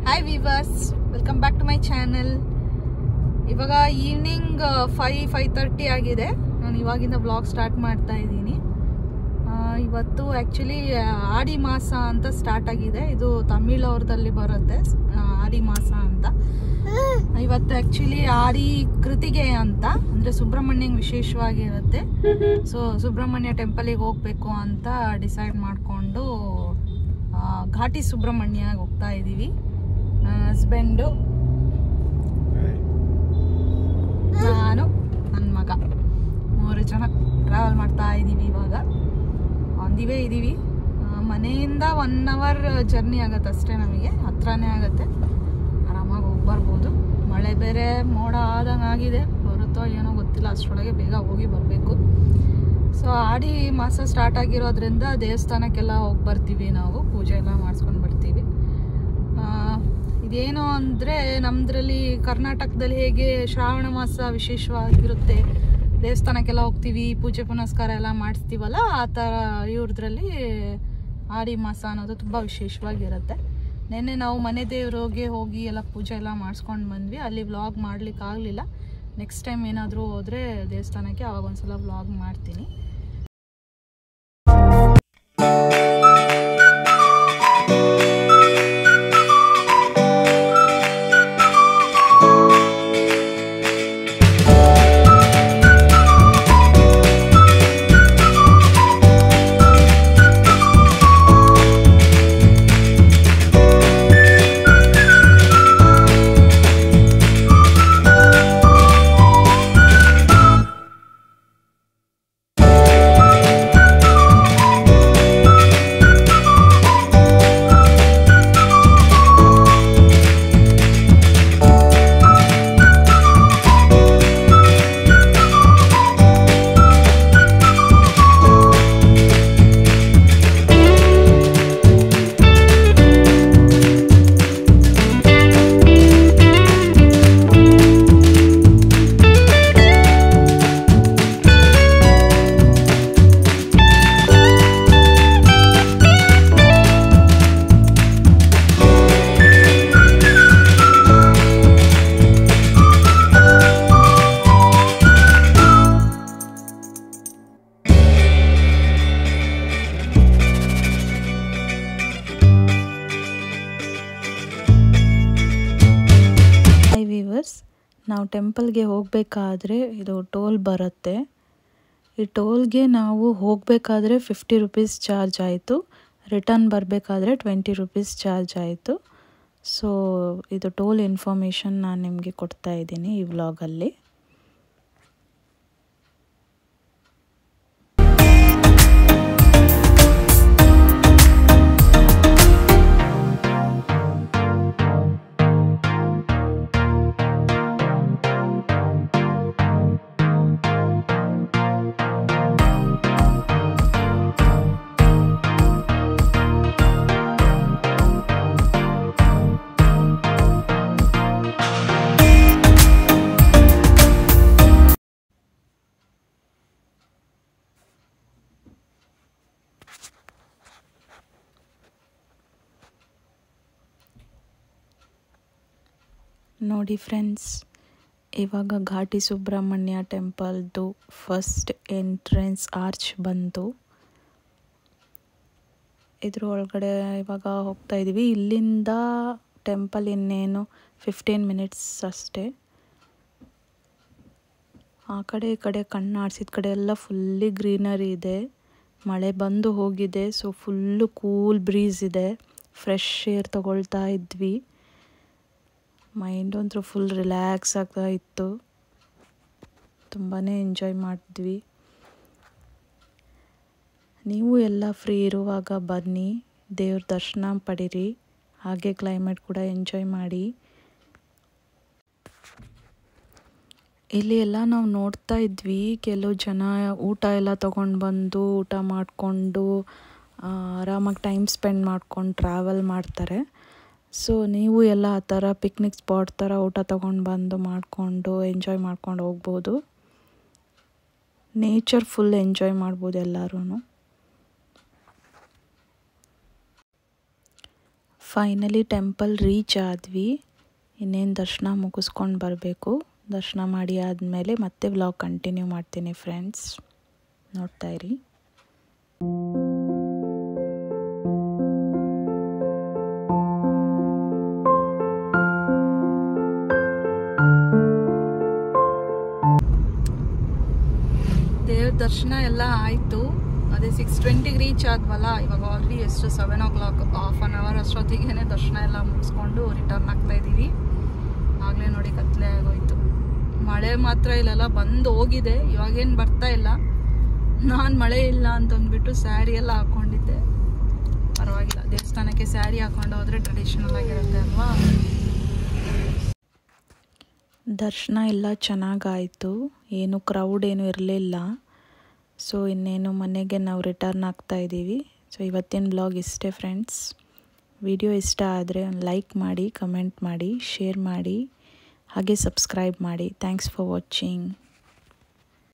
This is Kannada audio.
Hi viewers, welcome back to my channel. ಇವಾಗ ಈವ್ನಿಂಗ್ 5:30 ಆಗಿದೆ. ನಾನು ಇವಾಗಿಂದ ಬ್ಲಾಗ್ ಸ್ಟಾರ್ಟ್ ಮಾಡ್ತಾ ಇದ್ದೀನಿ. ಇವತ್ತು ಆ್ಯಕ್ಚುಲಿ ಆಡಿ ಮಾಸ ಅಂತ ಸ್ಟಾರ್ಟ್ ಆಗಿದೆ. ಇದು ತಮಿಳವ್ರದಲ್ಲಿ ಬರುತ್ತೆ ಆಡಿ ಮಾಸ ಅಂತ. ಇವತ್ತು ಆ್ಯಕ್ಚುಲಿ ಆಡಿ ಕೃತಿಗೆ ಅಂತ ಅಂದರೆ ಸುಬ್ರಹ್ಮಣ್ಯಂಗೆ ವಿಶೇಷವಾಗಿರುತ್ತೆ. ಸೊ ಸುಬ್ರಹ್ಮಣ್ಯ ಟೆಂಪಲಿಗೆ ಹೋಗಬೇಕು ಅಂತ ಡಿಸೈಡ್ ಮಾಡಿಕೊಂಡು ಘಾಟಿ ಸುಬ್ರಹ್ಮಣ್ಯಗೆ ಹೋಗ್ತಾ ಇದ್ದೀವಿ. ಹಸ್ಬೆಂಡು, ನಾನು, ನನ್ನ ಮಗ 3 ಜನ ಟ್ರಾವೆಲ್ ಮಾಡ್ತಾ ಇದ್ದೀವಿ. ಇವಾಗ ಆನ್ ದಿ ವೇ ಇದ್ದೀವಿ. ಮನೆಯಿಂದ 1 ಅವರ್ ಜರ್ನಿ ಆಗುತ್ತೆ ಅಷ್ಟೇ, ನಮಗೆ ಹತ್ರನೇ ಆಗುತ್ತೆ. ಆರಾಮಾಗಿ ಹೋಗಿ ಬರ್ಬೋದು. ಮಳೆ ಬೇರೆ ಮೋಡ ಆದಂಗೆ ಆಗಿದೆ, ಬರುತ್ತೋ ಏನೋ ಗೊತ್ತಿಲ್ಲ. ಅಷ್ಟರೊಳಗೆ ಬೇಗ ಹೋಗಿ ಬರಬೇಕು. ಸೊ ಆಡಿ ಮಾಸ ಸ್ಟಾರ್ಟ್ ಆಗಿರೋದ್ರಿಂದ ದೇವಸ್ಥಾನಕ್ಕೆಲ್ಲ ಹೋಗಿ ಬರ್ತೀವಿ. ನಾವು ಪೂಜೆ ಎಲ್ಲ ಮಾಡಿಸ್ಕೊಂಡು ಬರ್ತೀವಿ. ಇದೇನು ಅಂದರೆ ನಮ್ಮದ್ರಲ್ಲಿ ಕರ್ನಾಟಕದಲ್ಲಿ ಹೇಗೆ ಶ್ರಾವಣ ಮಾಸ ವಿಶೇಷವಾಗಿರುತ್ತೆ, ದೇವಸ್ಥಾನಕ್ಕೆಲ್ಲ ಹೋಗ್ತೀವಿ, ಪೂಜೆ ಪುನಸ್ಕಾರ ಎಲ್ಲ ಮಾಡಿಸ್ತೀವಲ್ಲ, ಆ ಥರ ಇವ್ರದ್ರಲ್ಲಿ ಆಡಿ ಮಾಸ ಅನ್ನೋದು ತುಂಬ ವಿಶೇಷವಾಗಿರುತ್ತೆ. ನೆನ್ನೆ ನಾವು ಮನೆ ದೇವ್ರಿಗೆ ಹೋಗಿ ಎಲ್ಲ ಪೂಜೆ ಎಲ್ಲ ಮಾಡಿಸ್ಕೊಂಡು ಬಂದ್ವಿ. ಅಲ್ಲಿ ವ್ಲಾಗ್ ಮಾಡ್ಲಿಕ್ಕೆ ಆಗಲಿಲ್ಲ. ನೆಕ್ಸ್ಟ್ ಟೈಮ್ ಏನಾದರೂ ಹೋದರೆ ದೇವಸ್ಥಾನಕ್ಕೆ ಆವಾಗ ಒಂದ್ಸಲ ವ್ಲಾಗ್ ಮಾಡ್ತೀನಿ. ನಾವು ಟೆಂಪಲ್ಗೆ ಹೋಗಬೇಕಾದ್ರೆ ಇದು ಟೋಲ್ ಬರುತ್ತೆ. ಈ ಟೋಲ್ಗೆ ನಾವು ಹೋಗಬೇಕಾದ್ರೆ 50 ರೂಪೀಸ್ ಚಾರ್ಜ್ ಆಯಿತು, ರಿಟರ್ನ್ ಬರಬೇಕಾದ್ರೆ 20 ರೂಪೀಸ್ ಚಾರ್ಜ್ ಆಯಿತು. ಸೊ ಇದು ಟೋಲ್ ಇನ್ಫಾರ್ಮೇಷನ್ ನಾನು ನಿಮಗೆ ಕೊಡ್ತಾ ಇದ್ದೀನಿ ಈ ವ್ಲಾಗಲ್ಲಿ. ನೋಡಿ ಫ್ರೆಂಡ್ಸ್, ಇವಾಗ ಘಾಟಿ ಸುಬ್ರಹ್ಮಣ್ಯ ಟೆಂಪಲ್ದು ಫಸ್ಟ್ ಎಂಟ್ರೆನ್ಸ್ ಆರ್ಚ್ ಬಂತು. ಇದ್ರ ಒಳಗಡೆ ಇವಾಗ ಹೋಗ್ತಾ ಇದ್ದೀವಿ. ಇಲ್ಲಿಂದ ಟೆಂಪಲ್ ಇನ್ನೇನು 15 ಮಿನಿಟ್ಸ್ ಅಷ್ಟೇ. ಆ ಕಡೆ ಈ ಕಡೆ ಕಣ್ಣಾಡಿಸಿದ ಕಡೆ ಎಲ್ಲ ಫುಲ್ಲಿ ಗ್ರೀನರಿ ಇದೆ. ಮಳೆ ಬಂದು ಹೋಗಿದೆ. ಸೊ ಫುಲ್ಲು ಕೂಲ್ ಬ್ರೀಸ್ ಇದೆ. ಫ್ರೆಶ್ ಏರ್ ತಗೊಳ್ತಾ ಇದ್ವಿ. ಮೈಂಡ್ ಅಂತೂ ಫುಲ್ ರಿಲ್ಯಾಕ್ಸ್ ಆಗ್ತಾ ಇತ್ತು. ತುಂಬಾ ಎಂಜಾಯ್ ಮಾಡಿದ್ವಿ. ನೀವು ಎಲ್ಲ ಫ್ರೀ ಇರುವಾಗ ಬನ್ನಿ, ದೇವ್ರ ದರ್ಶನ ಪಡೀರಿ, ಹಾಗೆ ಕ್ಲೈಮೇಟ್ ಕೂಡ ಎಂಜಾಯ್ ಮಾಡಿ. ಇಲ್ಲಿ ಎಲ್ಲ ನಾವು ನೋಡ್ತಾ ಇದ್ವಿ, ಕೆಲವು ಜನ ಊಟ ಎಲ್ಲ ತೊಗೊಂಡು ಬಂದು ಊಟ ಮಾಡಿಕೊಂಡು ಆರಾಮಾಗಿ ಟೈಮ್ ಸ್ಪೆಂಡ್ ಮಾಡ್ಕೊಂಡು ಟ್ರಾವೆಲ್ ಮಾಡ್ತಾರೆ. ಸೊ ನೀವು ಎಲ್ಲ ಆ ಥರ ಪಿಕ್ನಿಕ್ ಸ್ಪಾಟ್ ಥರ ಊಟ ತೊಗೊಂಡು ಬಂದು ಮಾಡಿಕೊಂಡು ಎಂಜಾಯ್ ಮಾಡ್ಕೊಂಡು ಹೋಗ್ಬೋದು. ನೇಚರ್ ಫುಲ್ ಎಂಜಾಯ್ ಮಾಡ್ಬೋದು ಎಲ್ಲರೂ. ಫೈನಲಿ ಟೆಂಪಲ್ ರೀಚ್ ಆದ್ವಿ. ಇನ್ನೇನು ದರ್ಶನ ಮುಗಿಸ್ಕೊಂಡು ಬರಬೇಕು. ದರ್ಶನ ಮಾಡಿ ಆದಮೇಲೆ ಮತ್ತೆ ವ್ಲಾಗ್ ಕಂಟಿನ್ಯೂ ಮಾಡ್ತೀನಿ ಫ್ರೆಂಡ್ಸ್, ನೋಡ್ತಾ ಇರಿ. ದೇವ್ರ ದರ್ಶನ ಎಲ್ಲ ಆಯಿತು. ಅದೇ 6:20ಗೆ ರೀಚ್ ಆದ್ವಲ್ಲ. ಇವಾಗ ಆಲ್ರೆಡಿ ಎಷ್ಟು 7 o'clock, ಹಾಫ್ ಆನ್ ಅವರ್ ಅಷ್ಟೊತ್ತಿಗೆ ದರ್ಶನ ಎಲ್ಲ ಮುಗಿಸ್ಕೊಂಡು ರಿಟರ್ನ್ ಆಗ್ತಾ ಇದ್ದೀವಿ. ಆಗಲೇ ನೋಡಿ ಕತ್ಲೆ ಆಗೋಯ್ತು. ಮಳೆ ಮಾತ್ರ ಇಲ್ಲೆಲ್ಲ ಬಂದು ಹೋಗಿದೆ, ಇವಾಗೇನು ಬರ್ತಾ ಇಲ್ಲ. ನಾನು ಮಳೆ ಇಲ್ಲ ಅಂತಂದ್ಬಿಟ್ಟು ಸ್ಯಾರಿ ಎಲ್ಲ ಹಾಕ್ಕೊಂಡಿದ್ದೆ. ಪರವಾಗಿಲ್ಲ, ದೇವಸ್ಥಾನಕ್ಕೆ ಸ್ಯಾರಿ ಹಾಕೊಂಡು ಹೋದರೆ ಟ್ರೆಡಿಷನಲ್ ಆಗಿರುತ್ತೆ ಅಲ್ವಾ. ದರ್ಶನ ಎಲ್ಲ ಚೆನ್ನಾಗಾಯಿತು, ಏನು ಕ್ರೌಡ್ ಏನು ಇರಲಿಲ್ಲ. ಸೊ ಇನ್ನೇನು ಮನೆಗೆ ನಾವು ರಿಟರ್ನ್ ಆಗ್ತಾ ಇದ್ದೀವಿ. ಸೊ ಇವತ್ತಿನ ಬ್ಲಾಗ್ ಇಷ್ಟೇ ಫ್ರೆಂಡ್ಸ್. ವಿಡಿಯೋ ಇಷ್ಟ ಆದರೆ ಒಂದು ಲೈಕ್ ಮಾಡಿ, ಕಮೆಂಟ್ ಮಾಡಿ, ಶೇರ್ ಮಾಡಿ, ಹಾಗೆ ಸಬ್ಸ್ಕ್ರೈಬ್ ಮಾಡಿ. Thanks for watching.